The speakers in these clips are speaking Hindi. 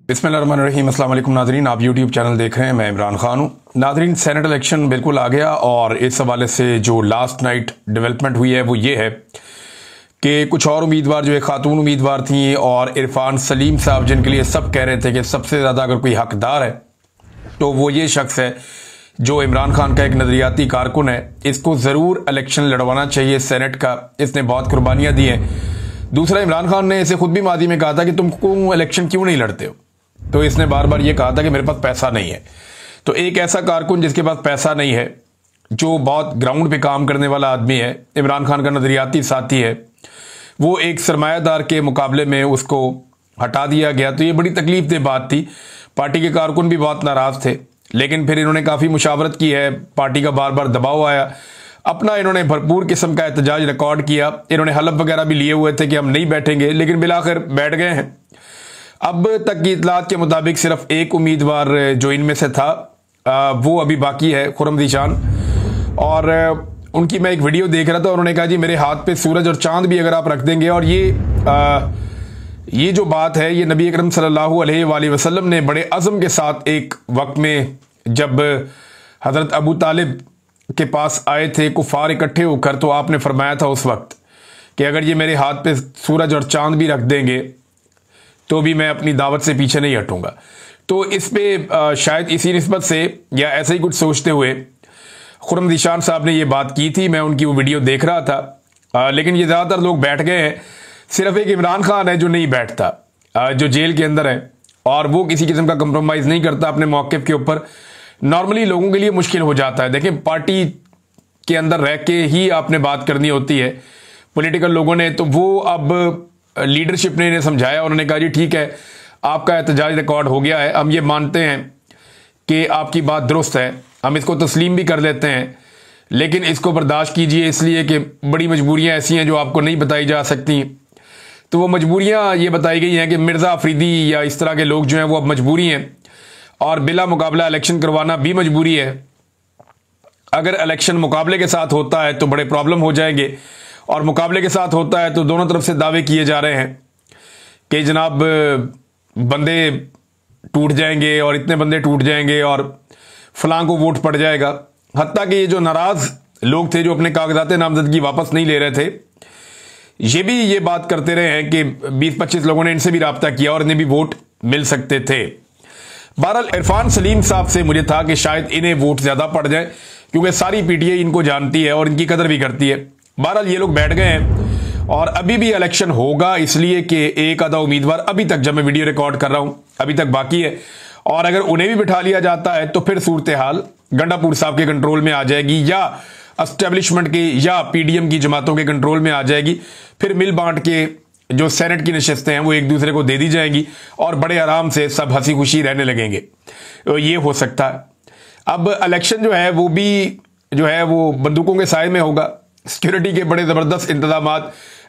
बिस्मिल्लाहिर्रहमानिर्रहीम। अस्सलाम वालेकुम नाज़रीन, आप यूट्यूब चैनल देख रहे हैं, मैं इमरान खान हूँ। नाज़रीन, सेनेट इलेक्शन बिल्कुल आ गया और इस हवाले से जो लास्ट नाइट डेवलपमेंट हुई है वो ये है कि कुछ और उम्मीदवार जो एक खातून उम्मीदवार थी और इरफान सलीम साहब, जिनके लिए सब कह रहे थे कि सबसे ज़्यादा अगर कोई हकदार है तो वो ये शख्स है जो इमरान खान का एक नज़रियाती कारकुन है। इसको ज़रूर इलेक्शन लड़वाना चाहिए सेनेट का, इसने बहुत कुर्बानियाँ दी हैं। दूसरा, इमरान खान ने इसे खुद भी मादी में कहा था कि तुम इलेक्शन क्यों नहीं लड़ते हो, तो इसने बार बार ये कहा था कि मेरे पास पैसा नहीं है। तो एक ऐसा कारकुन जिसके पास पैसा नहीं है, जो बहुत ग्राउंड पे काम करने वाला आदमी है, इमरान खान का नज़रियाती साथी है, वो एक सरमायादार के मुकाबले में उसको हटा दिया गया। तो ये बड़ी तकलीफ दे बात थी। पार्टी के कारकुन भी बहुत नाराज थे, लेकिन फिर इन्होंने काफ़ी मुशावरत की है, पार्टी का बार बार दबाव आया, अपना इन्होंने भरपूर किस्म का एहतजाज रिकॉर्ड किया। इन्होंने हलफ वगैरह भी लिए हुए थे कि हम नहीं बैठेंगे, लेकिन बिलाखिर बैठ गए हैं। अब तक की इतलात के मुताबिक सिर्फ एक उम्मीदवार जो इनमें से था वो अभी बाकी है, खुर्रम ज़ीशान। और उनकी मैं एक वीडियो देख रहा था, उन्होंने कहा जी मेरे हाथ पे सूरज और चांद भी अगर आप रख देंगे। और ये जो बात है, ये नबी अकरम सल्लल्लाहु अलैहि वसल्लम ने बड़े अज़म के साथ एक वक्त में, जब हज़रत अबू तालिब के पास आए थे कुफार इकट्ठे होकर, तो आपने फरमाया था उस वक्त कि अगर ये मेरे हाथ पे सूरज और चांद भी रख देंगे तो भी मैं अपनी दावत से पीछे नहीं हटूंगा। तो इस पे शायद इसी निस्बत से या ऐसे ही कुछ सोचते हुए खुर्रम ज़ीशान साहब ने ये बात की थी। मैं उनकी वो वीडियो देख रहा था, लेकिन ये ज़्यादातर लोग बैठ गए हैं। सिर्फ एक इमरान खान है जो नहीं बैठता, जो जेल के अंदर है, और वो किसी किस्म का कंप्रोमाइज़ नहीं करता अपने मौक़िफ़ के ऊपर। नॉर्मली लोगों के लिए मुश्किल हो जाता है। देखें, पार्टी के अंदर रह के ही आपने बात करनी होती है पॉलिटिकल लोगों ने, तो वो अब लीडरशिप ने इन्हें समझाया। उन्होंने कहा जी ठीक है, आपका एहतजाज रिकॉर्ड हो गया है, हम ये मानते हैं कि आपकी बात दुरुस्त है, हम इसको तस्लीम भी कर लेते हैं, लेकिन इसको बर्दाश्त कीजिए, इसलिए कि बड़ी मजबूरियां ऐसी हैं जो आपको नहीं बताई जा सकती। तो वो मजबूरियां ये बताई गई हैं कि मिर्ज़ा अफरीदी या इस तरह के लोग जो हैं वो अब मजबूरी हैं, और बिला मुकाबला इलेक्शन करवाना भी मजबूरी है। अगर इलेक्शन मुकाबले के साथ होता है तो बड़े प्रॉब्लम हो जाएंगे, और मुकाबले के साथ होता है तो दोनों तरफ से दावे किए जा रहे हैं कि जनाब बंदे टूट जाएंगे और इतने बंदे टूट जाएंगे और फलां को वोट पड़ जाएगा। हत्ता कि ये जो नाराज लोग थे जो अपने कागजात नामजदगी वापस नहीं ले रहे थे, ये भी ये बात करते रहे हैं कि 20-25 लोगों ने इनसे भी राब्ता किया और इन्हें भी वोट मिल सकते थे। बहरहाल इरफान सलीम साहब से मुझे था कि शायद इन्हें वोट ज्यादा पड़ जाए, क्योंकि सारी पीटीआई इनको जानती है और इनकी कदर भी करती है। बहरहाल ये लोग बैठ गए हैं और अभी भी इलेक्शन होगा, इसलिए कि एक आधा उम्मीदवार अभी तक, जब मैं वीडियो रिकॉर्ड कर रहा हूं, अभी तक बाकी है। और अगर उन्हें भी बिठा लिया जाता है तो फिर सूरत हाल गंडापुर साहब के कंट्रोल में आ जाएगी, या एस्टेब्लिशमेंट की या पीडीएम की जमातों के कंट्रोल में आ जाएगी। फिर मिल बांट के जो सेनेट की नशिस्तें हैं वो एक दूसरे को दे दी जाएंगी और बड़े आराम से सब हंसी खुशी रहने लगेंगे। तो ये हो सकता है। अब इलेक्शन जो है वो भी जो है वो बंदूकों के साए में होगा। सिक्योरिटी के बड़े ज़बरदस्त इंतजाम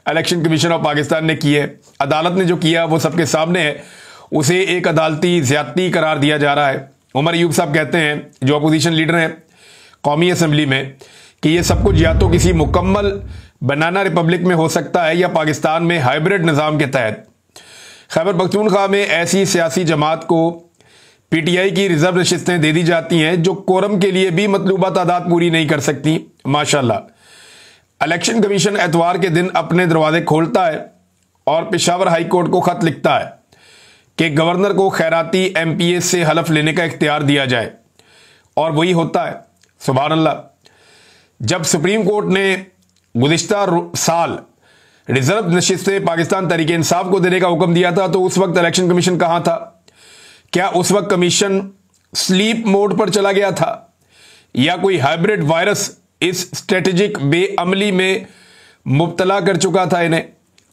इलेक्शन कमीशन ऑफ पाकिस्तान ने किए। अदालत ने जो किया वो सबके सामने है, उसे एक अदालती ज़्यादती करार दिया जा रहा है। उमर अयूब साहब कहते हैं, जो अपोजिशन लीडर हैं कौमी असम्बली में, कि ये सब कुछ या तो किसी मुकम्मल बनाना रिपब्लिक में हो सकता है या पाकिस्तान में हाइब्रिड निज़ाम के तहत खैबर पख्तूनख्वा में ऐसी सियासी जमात को पीटीआई की रिजर्व नशिस्तें दे दी जाती हैं जो कोरम के लिए भी मतलूबा तादाद पूरी नहीं कर सकती। माशाल्लाह, इलेक्शन कमीशन एतवार के दिन अपने दरवाजे खोलता है और पेशावर हाई कोर्ट को खत लिखता है कि गवर्नर को खैराती एमपीए से हलफ लेने का इख्तियार दिया जाए, और वही होता है। सुभान अल्लाह। जब सुप्रीम कोर्ट ने गुज़िश्ता साल रिजर्व नशिस्तें पाकिस्तान तहरीक इंसाफ को देने का हुक्म दिया था, तो उस वक्त इलेक्शन कमीशन कहां था? क्या उस वक्त कमीशन स्लीप मोड पर चला गया था, या कोई हाइब्रिड वायरस इस स्ट्रेटेजिक बेअमली में मुब्तला कर चुका था इन्हें?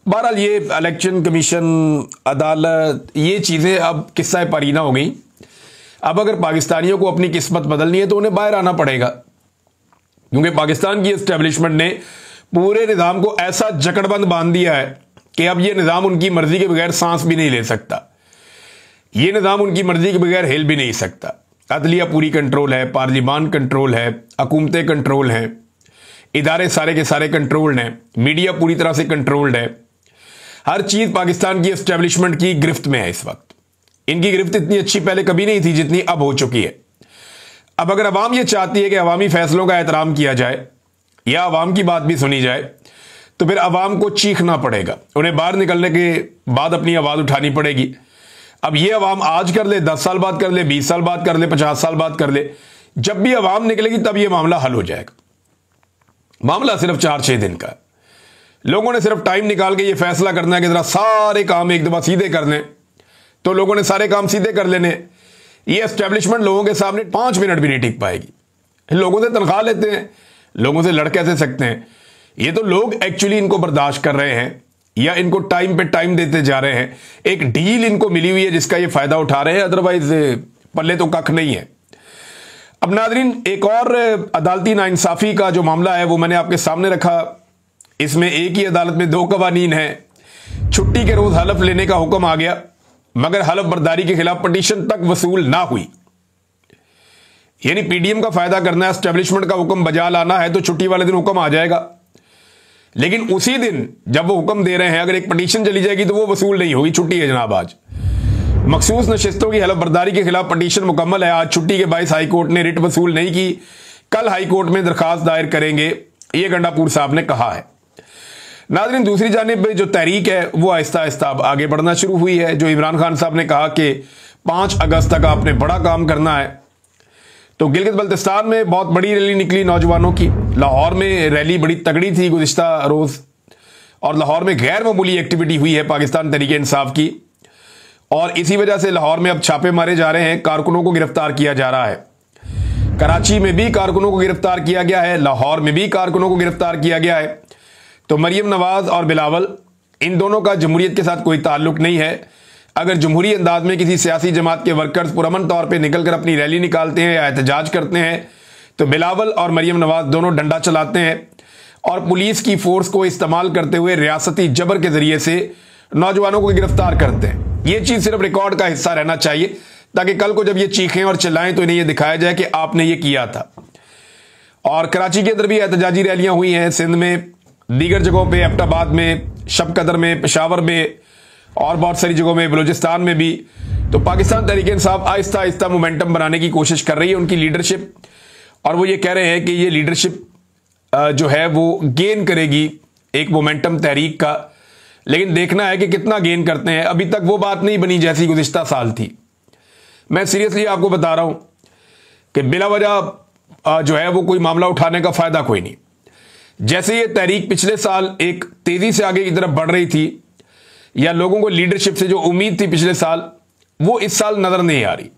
बहरहाल ये इलेक्शन कमीशन, अदालत, ये चीज़ें अब किस्सा परीना हो गई। अब अगर पाकिस्तानियों को अपनी किस्मत बदलनी है तो उन्हें बाहर आना पड़ेगा, क्योंकि पाकिस्तान की एस्टेब्लिशमेंट ने पूरे निज़ाम को ऐसा जकड़बंद बांध दिया है कि अब ये निज़ाम उनकी मर्जी के बगैर सांस भी नहीं ले सकता, ये निज़ाम उनकी मर्जी के बगैर हिल भी नहीं सकता। अदलिया पूरी कंट्रोल है, पार्लिमान कंट्रोल है, हुकूमतें कंट्रोल हैं, इदारे सारे के सारे कंट्रोल्ड हैं, मीडिया पूरी तरह से कंट्रोल्ड है। हर चीज़ पाकिस्तान की एस्टेब्लिशमेंट की गिरफ्त में है इस वक्त। इनकी गिरफ्त इतनी अच्छी पहले कभी नहीं थी जितनी अब हो चुकी है। अब अगर अवाम ये चाहती है कि अवामी फैसलों का एहतराम किया जाए या अवाम की बात भी सुनी जाए, तो फिर अवाम को चीखना पड़ेगा, उन्हें बाहर निकलने के बाद अपनी आवाज़ उठानी पड़ेगी। अब ये अवाम आज कर ले, 10 साल बाद कर ले, 20 साल बाद कर ले, 50 साल बाद कर ले, जब भी अवाम निकलेगी तब ये मामला हल हो जाएगा। मामला सिर्फ 4-6 दिन का है। लोगों ने सिर्फ टाइम निकाल के ये फैसला करना है कि जरा सारे काम एक दफा सीधे कर लें, तो लोगों ने सारे काम सीधे कर लेने। ये एस्टेब्लिशमेंट लोगों के सामने 5 मिनट भी नहीं टिक पाएगी। लोगों से तनख्वाह लेते हैं, लोगों से लड़ कैसे सकते हैं? ये तो लोग एक्चुअली इनको बर्दाश्त कर रहे हैं या इनको टाइम पे टाइम देते जा रहे हैं। एक डील इनको मिली हुई है जिसका ये फायदा उठा रहे हैं, अदरवाइज पल्ले तो कख नहीं है। अब नाजरीन, एक और अदालती नाइंसाफी का जो मामला है वो मैंने आपके सामने रखा। इसमें एक ही अदालत में 2 कवानीन हैं। छुट्टी के रोज हलफ लेने का हुक्म आ गया, मगर हलफ बर्दारी के खिलाफ पिटीशन तक वसूल ना हुई। यानी पीडीएम का फायदा करना है, एस्टेब्लिशमेंट का हुक्म बजा लाना है, तो छुट्टी वाले दिन हुक्म आ जाएगा। लेकिन उसी दिन जब वो हुक्म दे रहे हैं, अगर एक पिटीशन चली जाएगी तो वो वसूल नहीं होगी। छुट्टी है जनाब आज। मखसूस नशिस्तों की हलफ बर्दारी के खिलाफ पिटीशन मुकम्मल है। आज छुट्टी के बायस हाईकोर्ट ने रिट वसूल नहीं की, कल हाईकोर्ट में दरखास्त दायर करेंगे, ये गंडापुर साहब ने कहा है। नाज़रीन, दूसरी जानिब जो तहरीक है वो आहिस्ता आहिस्ता आगे बढ़ना शुरू हुई है। जो इमरान खान साहब ने कहा कि 5 अगस्त तक आपने बड़ा काम करना है, तो गिलगित बल्तिस्तान में बहुत बड़ी रैली निकली नौजवानों की। लाहौर में रैली बड़ी तगड़ी थी गुज़िश्ता रोज़, और लाहौर में गैर मामूली एक्टिविटी हुई है पाकिस्तान तहरीक इंसाफ की, और इसी वजह से लाहौर में अब छापे मारे जा रहे हैं, कारकुनों को गिरफ्तार किया जा रहा है। कराची में भी कारकुनों को गिरफ्तार किया गया है, लाहौर में भी कारकुनों को गिरफ्तार किया गया है। तो मरियम नवाज और बिलावल, इन दोनों का जमहूरियत के साथ कोई ताल्लुक नहीं है। अगर जमहूरी अंदाज में किसी सियासी जमात के वर्कर्स पुरअमन तौर पर निकल कर अपनी रैली निकालते हैं या एहतजाज करते हैं, तो बिलावल और मरियम नवाज दोनों डंडा चलाते हैं और पुलिस की फोर्स को इस्तेमाल करते हुए रियासती जबर के जरिए से नौजवानों को गिरफ्तार करते हैं। ये चीज़ सिर्फ रिकॉर्ड का हिस्सा रहना चाहिए, ताकि कल को जब ये चीखें और चिल्लाएं तो इन्हें ये दिखाया जाए कि आपने ये किया था। और कराची के अंदर भी एहतजाजी रैलियां हुई हैं, सिंध में, दीगर जगहों पे, एबटाबाद में, शब-कदर में, पेशावर में और बहुत सारी जगहों में, बलूचिस्तान में भी। तो पाकिस्तान तहरीक इंसाफ आहिस्ता आहिस्ता मोमेंटम बनाने की कोशिश कर रही है, उनकी लीडरशिप, और वो ये कह रहे हैं कि ये लीडरशिप जो है वो गेन करेगी एक मोमेंटम तहरीक का। लेकिन देखना है कि कितना गेन करते हैं। अभी तक वो बात नहीं बनी जैसी गुज़िश्ता साल थी। मैं सीरियसली आपको बता रहा हूं कि बिला वजह जो है वो कोई मामला उठाने का फायदा कोई नहीं। जैसे ये तहरीक पिछले साल एक तेजी से आगे की तरफ बढ़ रही थी, या लोगों को लीडरशिप से जो उम्मीद थी पिछले साल, वो इस साल नजर नहीं आ रही।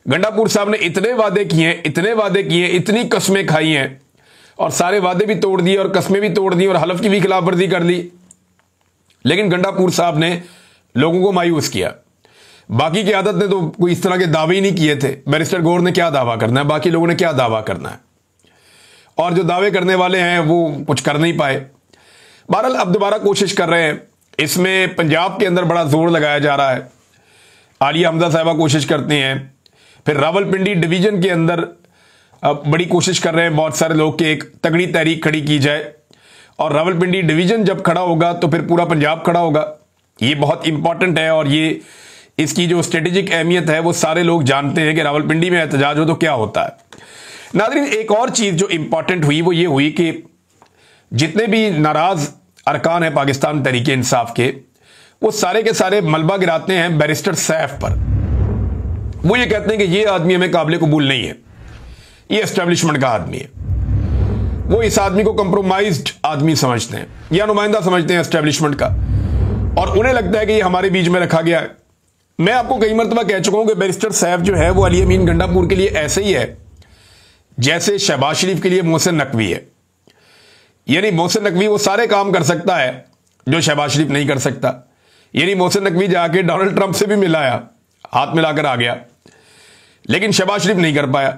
गंडापुर साहब ने इतने वादे किए, इतने वादे किए, इतनी कस्में खाई हैं, और सारे वादे भी तोड़ दिए और कस्में भी तोड़ दी और हलफ की भी खिलाफवर्जी कर ली। लेकिन गंडापुर साहब ने लोगों को मायूस किया। बाकी की आदत ने तो कोई इस तरह के दावे ही नहीं किए थे। बैरिस्टर गौर ने क्या दावा करना है, बाकी लोगों ने क्या दावा करना है, और जो दावे करने वाले हैं वो कुछ कर नहीं पाए। बहरहाल अब दोबारा कोशिश कर रहे हैं। इसमें पंजाब के अंदर बड़ा जोर लगाया जा रहा है। आलिया हमजा साहिबा कोशिश करते हैं, फिर रावलपिंडी डिवीजन के अंदर बड़ी कोशिश कर रहे हैं बहुत सारे लोग कि एक तगड़ी तहरीक खड़ी की जाए, और रावलपिंडी डिवीजन जब खड़ा होगा तो फिर पूरा पंजाब खड़ा होगा। ये बहुत इंपॉर्टेंट है, और ये इसकी जो स्ट्रेटेजिक अहमियत है वो सारे लोग जानते हैं कि रावलपिंडी में एहतजाज हो तो क्या होता है। नाज़रीन, एक और चीज़ जो इंपॉर्टेंट हुई वो ये हुई कि जितने भी नाराज अरकान हैं पाकिस्तान तहरीक इंसाफ के, वो सारे के सारे मलबा गिराते हैं बैरिस्टर सैफ पर। वो ये कहते हैं कि ये आदमी हमें काबिल कबूल नहीं है, ये एस्टेब्लिशमेंट का आदमी है। वो इस आदमी को कंप्रोमाइज्ड आदमी समझते हैं या नुमाइंदा समझते हैं एस्टेब्लिशमेंट का, और उन्हें लगता है कि ये हमारे बीच में रखा गया है। मैं आपको कई मरतबा कह चुका हूं कि बैरिस्टर सैफ जो है वो अली अमीन गंडापुर के लिए ऐसे ही है जैसे शहबाज शरीफ के लिए मोहसिन नकवी है। यानी मोहसिन नकवी वो सारे काम कर सकता है जो शहबाज शरीफ नहीं कर सकता। यानी मोहसिन नकवी जाके डोनाल्ड ट्रंप से भी मिलाया, हाथ मिलाकर आ गया, लेकिन शहबाज शरीफ नहीं कर पाया।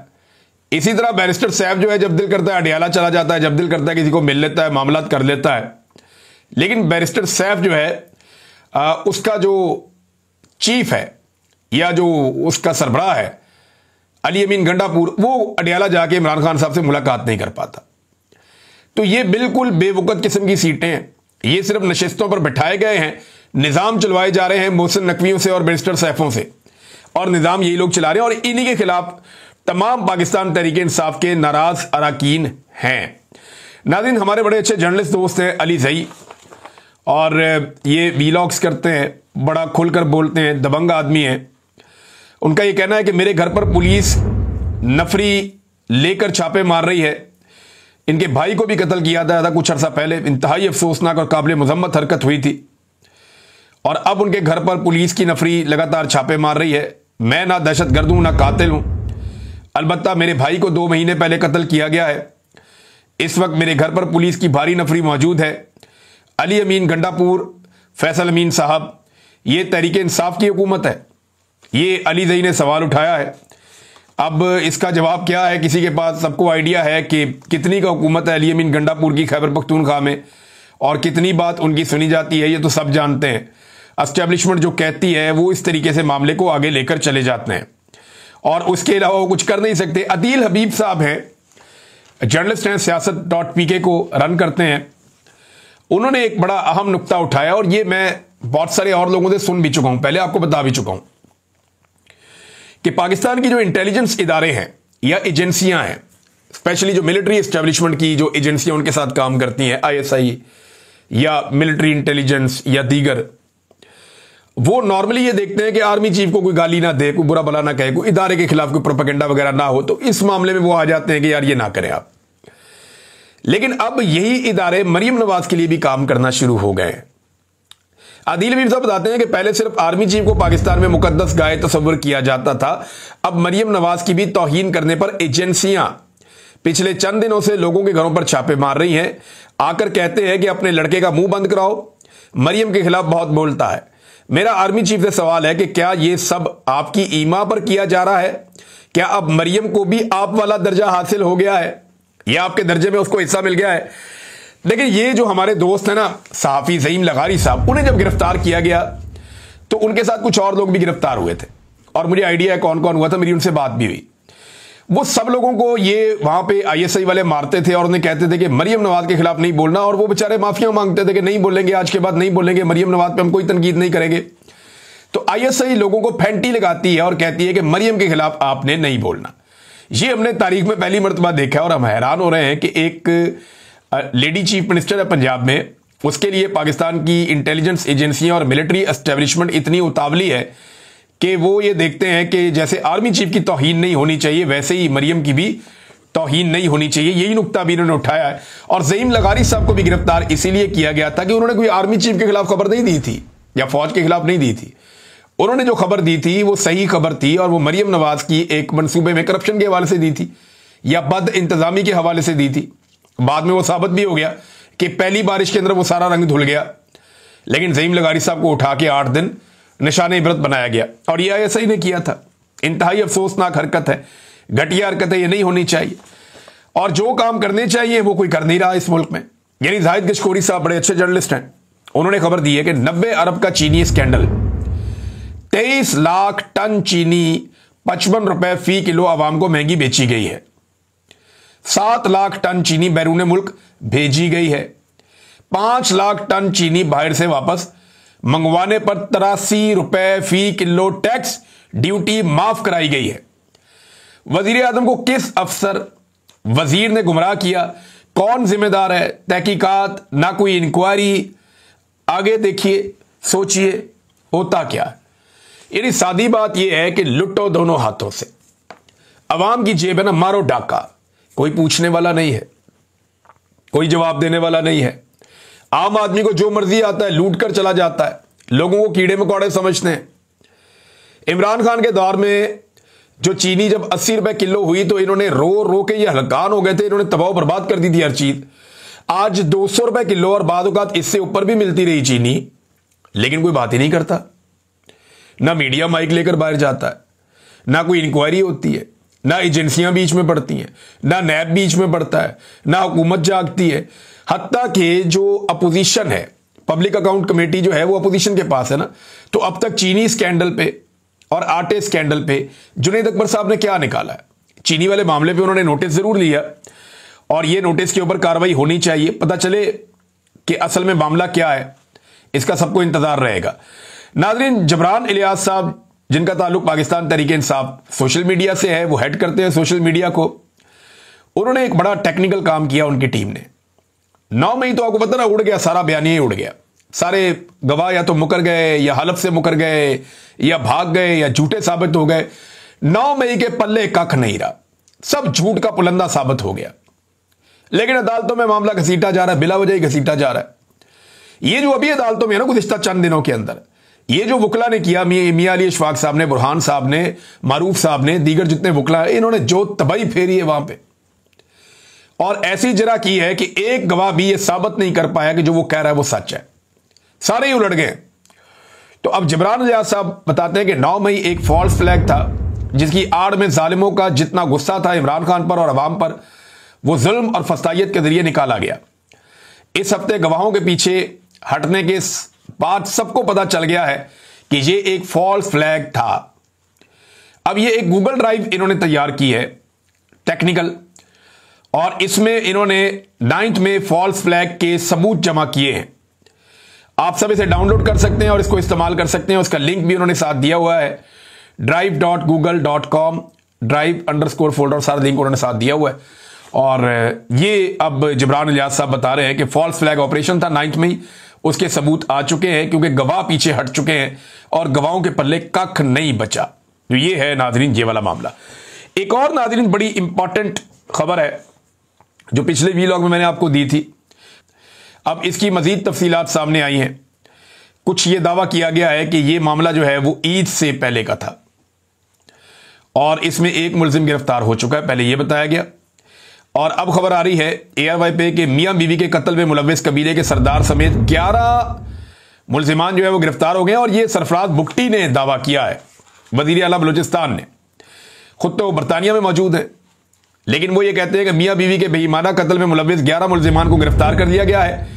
इसी तरह बैरिस्टर सैफ जो है जब दिल करता है अडियाला चला जाता है, जब दिल करता है किसी को मिल लेता है, मामला कर लेता है। लेकिन बैरिस्टर सैफ जो है उसका जो चीफ है या जो उसका सरबराह है अली अमीन गंडापुर, वो अडियाला जाके इमरान खान साहब से मुलाकात नहीं कर पाता। तो ये बिल्कुल बेवकूफ़ किस्म की सीटें हैं। ये सिर्फ नशिस्तों पर बिठाए गए हैं, निज़ाम चलवाए जा रहे हैं मोहसिन नकवियों से और बैरिस्टर सैफों से। और निज़ाम यही लोग चला रहे हैं और इन्हीं के खिलाफ तमाम पाकिस्तान तहरीक इंसाफ के नाराज अरकान हैं। नाज़रीन, हमारे बड़े अच्छे जर्नलिस्ट दोस्त हैं अली ज़ई, और ये वीलॉग्स करते हैं, बड़ा खुलकर बोलते हैं, दबंग आदमी हैं। उनका ये कहना है कि मेरे घर पर पुलिस नफरी लेकर छापे मार रही है। इनके भाई को भी कत्ल किया था कुछ अर्सा पहले, इंतहाई अफसोसनाक और काबिल मजम्मत हरकत हुई थी, और अब उनके घर पर पुलिस की नफरी लगातार छापे मार रही है। मैं ना दहशतगर्द हूं ना कातिल हूं, अलबत्ता मेरे भाई को 2 महीने पहले कत्ल किया गया है। इस वक्त मेरे घर पर पुलिस की भारी नफरी मौजूद है। अली अमीन गंडापुर, फैसल अमीन साहब, ये तहरीक इंसाफ की हुकूमत है? ये अली ज़ई ने सवाल उठाया है। अब इसका जवाब क्या है किसी के पास? सबको आइडिया है कि कितनी का हुकूमत है अली अमीन गंडापुर की खैबर पख्तूनख्वा में, और कितनी बात उनकी सुनी जाती है, ये तो सब जानते हैं। एस्टेब्लिशमेंट जो कहती है वो इस तरीके से मामले को आगे लेकर चले जाते हैं, और उसके अलावा वो कुछ कर नहीं सकते। अदील हबीब साहब हैं, जर्नलिस्ट हैं, सियासत.pk को रन करते हैं। उन्होंने एक बड़ा अहम नुक्ता उठाया, और ये मैं बहुत सारे और लोगों से सुन भी चुका हूं, पहले आपको बता भी चुका हूं कि पाकिस्तान की जो इंटेलिजेंस इदारे हैं या एजेंसियां हैं, स्पेशली जो मिलिट्री एस्टेब्लिशमेंट की जो एजेंसियां उनके साथ काम करती हैं, ISI या मिलिट्री इंटेलिजेंस या दीगर, वो नॉर्मली ये देखते हैं कि आर्मी चीफ को कोई गाली ना दे, कोई बुरा भला ना कहे, कोई इदारे के खिलाफ कोई प्रोपेगेंडा वगैरह ना हो, तो इस मामले में वो आ जाते हैं कि यार ये ना करें आप। लेकिन अब यही इदारे मरियम नवाज के लिए भी काम करना शुरू हो गए हैं। आदिल हबीब साहब बताते हैं कि पहले सिर्फ आर्मी चीफ को पाकिस्तान में मुकद्दस गाय तस्वर किया जाता था, अब मरियम नवाज की भी तौहीन करने पर एजेंसियां पिछले चंद दिनों से लोगों के घरों पर छापे मार रही हैं। आकर कहते हैं कि अपने लड़के का मुंह बंद कराओ, मरियम के खिलाफ बहुत बोलता है। मेरा आर्मी चीफ से सवाल है कि क्या यह सब आपकी ईमा पर किया जा रहा है? क्या अब मरियम को भी आप वाला दर्जा हासिल हो गया है, या आपके दर्जे में उसको हिस्सा मिल गया है? लेकिन ये जो हमारे दोस्त है ना सहाफी ज़ईम लगारी साहब, उन्हें जब गिरफ्तार किया गया तो उनके साथ कुछ और लोग भी गिरफ्तार हुए थे, और मुझे आइडिया है कौन कौन हुआ था, मेरी उनसे बात भी हुई। वो सब लोगों को ये वहां पे ISI वाले मारते थे और उन्हें कहते थे कि मरियम नवाज के खिलाफ नहीं बोलना, और वो बेचारे माफिया मांगते थे कि नहीं बोलेंगे, आज के बाद नहीं बोलेंगे, मरियम नवाज पे हम कोई तनकीद नहीं करेंगे। तो ISI लोगों को फेंटी लगाती है और कहती है कि मरियम के खिलाफ आपने नहीं बोलना। ये हमने तारीख में पहली मरतबा देखा, और हम हैरान हो रहे हैं कि एक लेडी चीफ मिनिस्टर है पंजाब में, उसके लिए पाकिस्तान की इंटेलिजेंस एजेंसियां और मिलिट्री एस्टेब्लिशमेंट इतनी उतावली है कि वो ये देखते हैं कि जैसे आर्मी चीफ की तौहीन नहीं होनी चाहिए, वैसे ही मरियम की भी तौहीन नहीं होनी चाहिए। यही नुक्ता भी इन्होंने उठाया है। और ज़ईम लगारी साहब को भी गिरफ्तार इसीलिए किया गया था कि उन्होंने कोई आर्मी चीफ के खिलाफ खबर नहीं दी थी या फौज के खिलाफ नहीं दी थी। उन्होंने जो खबर दी थी वो सही खबर थी, और वो मरियम नवाज की एक मंसूबे में करप्शन के हवाले से दी थी या बद इंतजामी के हवाले से दी थी। बाद में वो साबित भी हो गया कि पहली बारिश के अंदर वो सारा रंग धुल गया, लेकिन ज़ईम लगारी साहब को उठा के 8 दिन निशाने इबरत बनाया गया, और ये ISI ने किया था। इंतहाई अफसोसनाक हरकत है, घटिया हरकत है, ये नहीं होनी चाहिए, और जो काम करने चाहिए वो कोई कर नहीं रहा इस मुल्क में। यानी जाहिद गशकोरी साहब बड़े अच्छे जर्नलिस्ट हैं, उन्होंने खबर दी है कि 90 अरब का चीनी स्कैंडल, 23 लाख टन चीनी 55 रुपए फी किलो आवाम को महंगी बेची गई है। 7 लाख टन चीनी बैरून मुल्क भेजी गई है। 5 लाख टन चीनी बाहर से वापस मंगवाने पर 83 रुपए फी किलो टैक्स ड्यूटी माफ कराई गई है। वजीर आजम को किस अफसर वजीर ने गुमराह किया? कौन जिम्मेदार है? तहकीकात, ना कोई इंक्वायरी। आगे देखिए, सोचिए होता क्या है। यानी सादी बात यह है कि लुटो दोनों हाथों से। अवाम की जेब है ना, मारो डाका, कोई पूछने वाला नहीं है, कोई जवाब देने वाला नहीं है। आम आदमी को जो मर्जी आता है लूट कर चला जाता है, लोगों को कीड़े मकोड़े समझते हैं। इमरान खान के दौर में जो चीनी जब 80 रुपए किलो हुई तो इन्होंने रो रो के ये हलकान हो गए थे, इन्होंने तबाह बर्बाद कर दी थी हर चीज। आज 200 रुपए किलो और बाद औकात इससे ऊपर भी मिलती रही चीनी, लेकिन कोई बात ही नहीं करता। ना मीडिया माइक लेकर बाहर जाता है, ना कोई इंक्वायरी होती है, ना एजेंसियां बीच में पड़ती हैं, ना नैब बीच में पड़ता है, ना हुकूमत जागती है। हत्ता कि जो अपोजिशन है, पब्लिक अकाउंट कमेटी जो है वो अपोजिशन के पास है ना, तो अब तक चीनी स्कैंडल पे और आटे स्कैंडल पे जुनैद अकबर साहब ने क्या निकाला है? चीनी वाले मामले पे उन्होंने नोटिस जरूर लिया, और ये नोटिस के ऊपर कार्रवाई होनी चाहिए, पता चले कि असल में मामला क्या है। इसका सबको इंतजार रहेगा। नाजरीन, जबरान इलियास साहब जिनका ताल्लुक पाकिस्तान तहरीक इंसाफ सोशल मीडिया से है, वो हेड करते हैं सोशल मीडिया को। उन्होंने एक बड़ा टेक्निकल काम किया उनकी टीम ने। 9 मई तो आपको पता ना, उड़ गया सारा बयानिया ही उड़ गया। सारे गवाह या तो मुकर गए या हलफ से मुकर गए या भाग गए या झूठे साबित हो गए। 9 मई के पल्ले कख नहीं रहा, सब झूठ का पुलंदा साबित हो गया। लेकिन अदालतों में मामला घसीटा जा रहा है, बिला वजह ही घसीटा जा रहा है। ये जो अभी अदालतों में है ना गुज़िश्ता चंद दिनों के अंदर, ये जो वकला ने किया, मियां अली इशफाक साहब ने, बुरहान साहब ने, मारूफ साहब ने, दीगर जितने वकला है, इन्होंने जो तबाही फेरी है वहां पे, और ऐसी जरा की है कि एक गवाह भी ये साबित नहीं कर पाया कि जो वो कह रहा है वो सच है। सारे ही उलट गए। तो अब जबरान रियाज साहब बताते हैं कि 9 मई एक फॉल्स फ्लैग था, जिसकी आड़ में जालिमों का जितना गुस्सा था इमरान खान पर और अवाम पर, वो जुल्म और फसाइयत के जरिए निकाला गया। इस हफ्ते गवाहों के पीछे हटने के बाद सबको पता चल गया है कि ये एक फॉल्स फ्लैग था। अब ये एक गूगल ड्राइव इन्होंने तैयार की है टेक्निकल, और इसमें इन्होंने 9 में फॉल्स फ्लैग के सबूत जमा किए हैं। आप सब इसे डाउनलोड कर सकते हैं और इसको इस्तेमाल कर सकते हैं। उसका लिंक भी उन्होंने साथ दिया हुआ है, drive.google.com, drive_folder, सारा लिंक उन्होंने साथ दिया हुआ है। और ये अब जबरान इलियास साहब बता रहे हैं कि फॉल्स फ्लैग ऑपरेशन था 9 मई, उसके सबूत आ चुके हैं क्योंकि गवाह पीछे हट चुके हैं और गवाहों के पल्ले कख नहीं बचा। तो ये है नाजरीन ये वाला मामला। एक और नाजरीन बड़ी इंपॉर्टेंट खबर है जो पिछले वीलॉग में मैंने आपको दी थी, अब इसकी मजीद तफसीलात सामने आई हैं। कुछ ये दावा किया गया है कि ये मामला जो है वो ईद से पहले का था और इसमें एक मुलजिम गिरफ्तार हो चुका है, पहले ये बताया गया। और अब खबर आ रही है ARY पे कि मियां बीवी के कत्ल में मुलव्विस कबीले के सरदार समेत 11 मुलजिमान जो है वो गिरफ्तार हो गए। और ये सरफराज बुगटी ने दावा किया है, वजीर आला बलूचिस्तान ने। खुद तो बरतानिया में मौजूद है, लेकिन वो ये कहते हैं कि मियां बीवी के बेईमाना कत्ल में मुलव्विस 11 मुलजिमान को गिरफ्तार कर लिया गया है।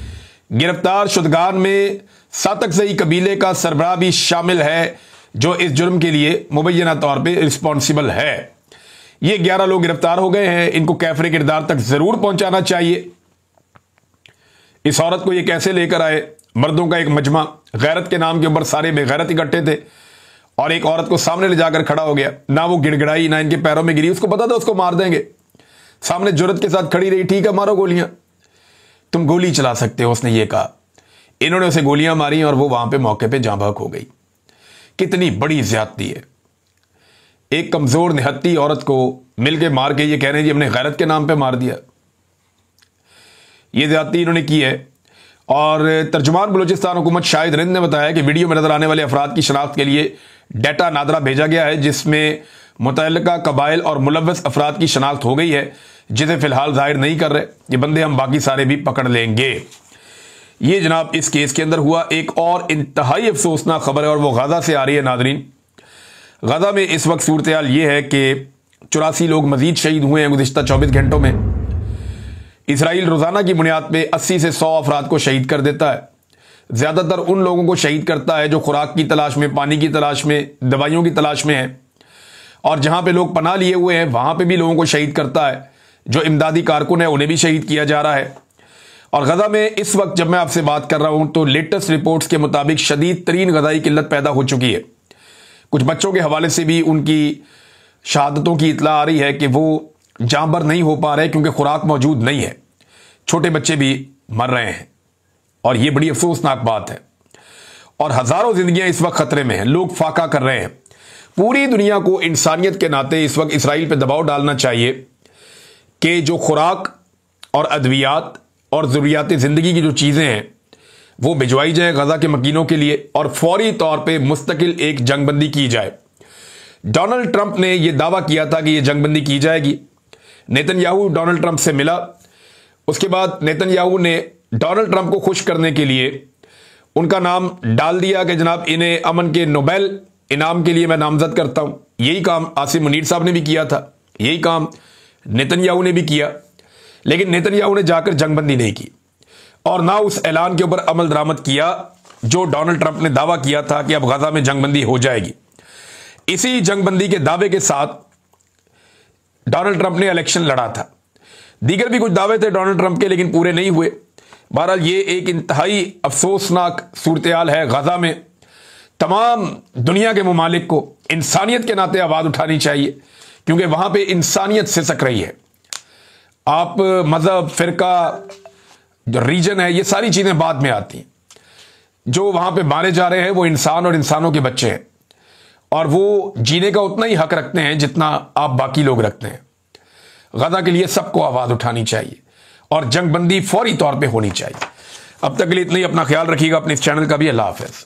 गिरफ्तार शुदगान में सातकसई कबीले का सरबराह भी शामिल है, जो इस जुर्म के लिए मुबैना तौर पर रिस्पॉन्सिबल है। ये 11 लोग गिरफ्तार हो गए हैं, इनको कैफरे किरदार तक जरूर पहुंचाना चाहिए। इस औरत को ये कैसे लेकर आए, मर्दों का एक मजमा गैरत के नाम के ऊपर सारे बेगैरत इकट्ठे थे और एक औरत को सामने ले जाकर खड़ा हो गया, ना वो गिड़गिड़ाई ना इनके पैरों में गिरी, उसको पता था उसको मार देंगे, सामने जुर्रत के साथ खड़ी रही, ठीक है मारो गोलियां, तुम गोली चला सकते हो, उसने ये कहा। इन्होंने उसे गोलियां मारी और वो वहां पे मौके पे जाँ बहक हो गई। कितनी बड़ी ज्यादती है, एक कमजोर निहत्ती औरत को मिलके मार के ये कह रहे हैं जी हमने गैरत के नाम पे मार दिया। ये ज्यादती इन्होंने की है। और तर्जुमान बलूचिस्तान हुकूमत शाहिद रिंद ने बताया कि वीडियो में नजर आने वाले अफराद की शनाख्त के लिए डाटा नादरा भेजा गया है, जिसमें मुतल्लिका कबाइल और मुलव्वस अफराद की शनाख्त हो गई है, जिसे फिलहाल जाहिर नहीं कर रहे। ये बंदे हम बाकी सारे भी पकड़ लेंगे। ये जनाब इस केस के अंदर हुआ। एक और इंतहाई अफसोसनाक खबर है और वो गाजा से आ रही है नाजरीन। गाजा में इस वक्त सूरत हाल ये है कि 84 लोग मजीद शहीद हुए हैं गुज़िश्ता 24 घंटों में। इसराइल रोज़ाना की बुनियाद पे 80 से 100 अफराद को शहीद कर देता है। ज़्यादातर उन लोगों को शहीद करता है जो खुराक की तलाश में, पानी की तलाश में, दवाइयों की तलाश में है। और जहाँ पे लोग पनाह लिए हुए हैं वहाँ पे भी लोगों को शहीद करता है। जो इमदादी कारकुन है उन्हें भी शहीद किया जा रहा है। और गजा में इस वक्त जब मैं आपसे बात कर रहा हूँ तो लेटेस्ट रिपोर्ट्स के मुताबिक शदीद तरीन गजाई किल्लत पैदा हो चुकी है। कुछ बच्चों के हवाले से भी उनकी शहादतों की इतला आ रही है कि वो जांबर नहीं हो पा रहे क्योंकि खुराक मौजूद नहीं है। छोटे बच्चे भी मर रहे हैं और ये बड़ी अफसोसनाक बात है। और हजारों जिंदगियां इस वक्त खतरे में हैं, लोग फाका कर रहे हैं। पूरी दुनिया को इंसानियत के नाते इस वक्त इसराइल पर दबाव डालना चाहिए कि जो खुराक और अद्वियात और ज़रूरियात ज़िंदगी की जो चीज़ें हैं वो भिजवाई जाए गजा के मकीनों के लिए और फौरी तौर पे मुस्तकिल एक जंगबंदी की जाए। डोनाल्ड ट्रंप ने यह दावा किया था कि यह जंगबंदी की जाएगी। नेतन्याहू डोनाल्ड ट्रंप से मिला, उसके बाद नेतन्याहू ने डोनाल्ड ट्रंप को खुश करने के लिए उनका नाम डाल दिया कि जनाब इन्हें अमन के नोबेल इनाम के लिए मैं नामजद करता हूं। यही काम आसिम मुनीर साहब ने भी किया था, यही काम नेतन्याहू ने भी किया, लेकिन नेतन्याहू ने जाकर जंगबंदी नहीं की और ना उस ऐलान के ऊपर अमल दरामद किया जो डोनाल्ड ट्रंप ने दावा किया था कि अब गजा में जंगबंदी हो जाएगी। इसी जंगबंदी के दावे के साथ डोनाल्ड ट्रंप ने इलेक्शन लड़ा था। दीगर भी कुछ दावे थे डोनाल्ड ट्रंप के, लेकिन पूरे नहीं हुए। बहरहाल ये एक इंतहाई अफसोसनाक सूरत हाल है गजा में। तमाम दुनिया के ममालिक को इंसानियत के नाते आवाज़ उठानी चाहिए, क्योंकि वहाँ पे इंसानियत सिसक रही है। आप मज़हब, फ़िरका, जो रीजन है, ये सारी चीज़ें बाद में आती हैं। जो वहाँ पे मारे जा रहे हैं वो इंसान और इंसानों के बच्चे हैं, और वो जीने का उतना ही हक रखते हैं जितना आप बाकी लोग रखते हैं। गज़ा के लिए सबको आवाज़ उठानी चाहिए और जंगबंदी फौरी तौर पे होनी चाहिए। अब तक के लिए इतना ही। अपना ख्याल रखिएगा, अपने इस चैनल का भी। अल्लाह हाफ़िज़।